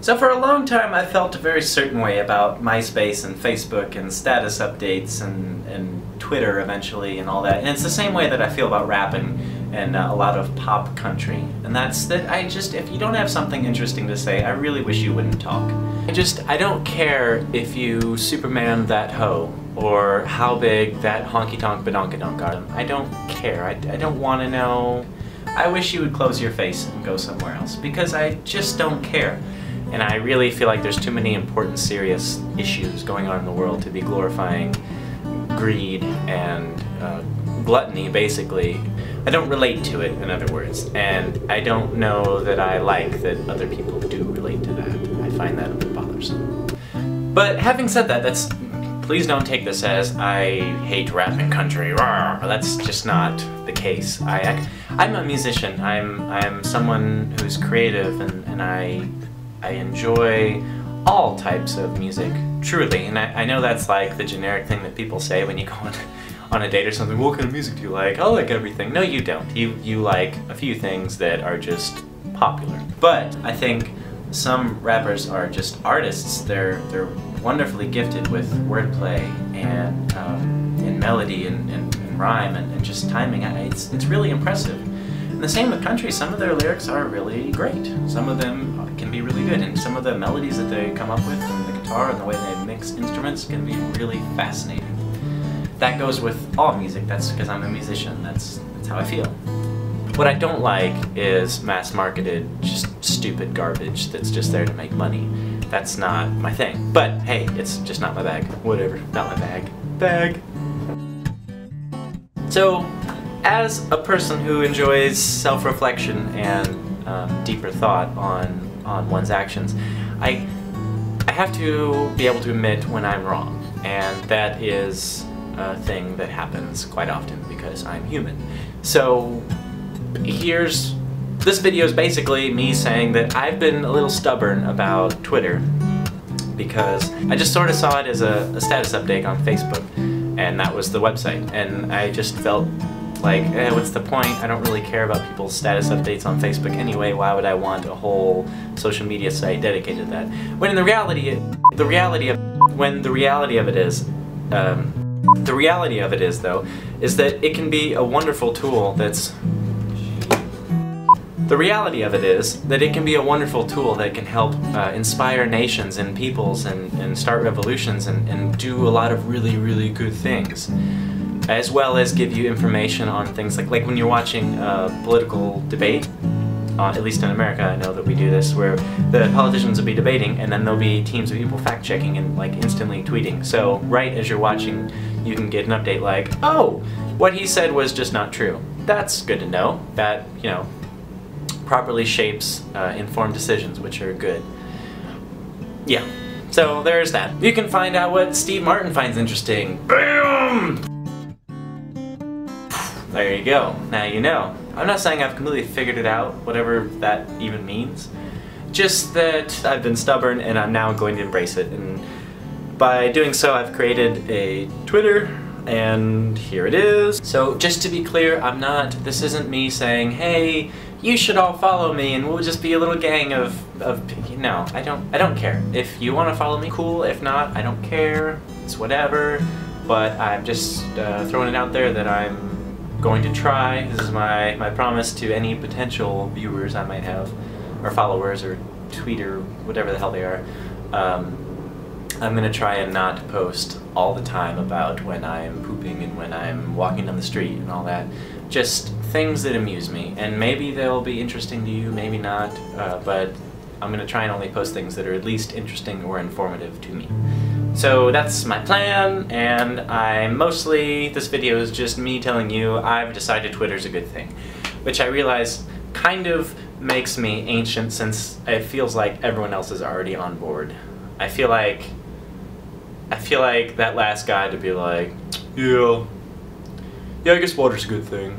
So for a long time I felt a very certain way about MySpace and Facebook and status updates and Twitter eventually and all that. And it's the same way that I feel about rap and a lot of pop country. And that's that if you don't have something interesting to say, I really wish you wouldn't talk. I don't care if you Superman that hoe or how big that honky-tonk badonkadonk are. I don't care. I don't want to know. I wish you would close your face and go somewhere else because I just don't care. And I really feel like there's too many important, serious issues going on in the world to be glorifying greed and gluttony, basically. I don't relate to it, in other words, and I don't know that I like that other people do relate to that. I find that a bit bothersome. But having said that, please don't take this as I hate rap and country. Rawr. That's just not the case. I'm a musician. I'm someone who's creative, and I enjoy all types of music, truly. And I know that's like the generic thing that people say when you go on a date or something. What kind of music do you like? I like everything. No, you don't. You like a few things that are just popular. But I think some rappers are just artists. They're wonderfully gifted with wordplay and melody and rhyme and just timing. It's really impressive. And the same with country. Some of their lyrics are really great. Some of them can be really good, and some of the melodies that they come up with and the guitar and the way they mix instruments can be really fascinating. That goes with all music. That's because I'm a musician. That's how I feel. What I don't like is mass-marketed, just stupid garbage that's just there to make money. That's not my thing. But hey, it's just not my bag. Whatever. Not my bag. Bag. So, as a person who enjoys self-reflection and deeper thought on one's actions, I have to be able to admit when I'm wrong, and that is a thing that happens quite often because I'm human. So this video is basically me saying that I've been a little stubborn about Twitter because I just sort of saw it as a status update on Facebook, and that was the website, and I just felt like, what's the point? I don't really care about people's status updates on Facebook anyway. Why would I want a whole social media site dedicated to that? When the reality of it is that it can be a wonderful tool that can help inspire nations and peoples and start revolutions and do a lot of really, really good things, as well as give you information on things like when you're watching a political debate, at least in America I know that we do this, where the politicians will be debating and then there'll be teams of people fact-checking and like instantly tweeting. So right as you're watching, you can get an update like, oh, what he said was just not true. That's good to know. That, you know, properly shapes informed decisions, which are good. Yeah, so there's that. You can find out what Steve Martin finds interesting. BAM! There you go. Now you know. I'm not saying I've completely figured it out, whatever that even means. Just that I've been stubborn and I'm now going to embrace it. And by doing so, I've created a Twitter, and here it is. So just to be clear, this isn't me saying, hey, you should all follow me and we'll just be a little gang of no, I don't care. If you want to follow me, cool. If not, I don't care. It's whatever. But I'm just throwing it out there that I'm going to try. This is my promise to any potential viewers I might have, or followers, or tweeter, whatever the hell they are. I'm gonna try and not post all the time about when I'm pooping and when I'm walking down the street and all that. Just things that amuse me, and maybe they'll be interesting to you, maybe not, but I'm gonna try and only post things that are at least interesting or informative to me. So that's my plan, and this video is just me telling you I've decided Twitter's a good thing, which I realize kind of makes me ancient since it feels like everyone else is already on board. I feel like that last guy to be like, yeah, I guess water's a good thing.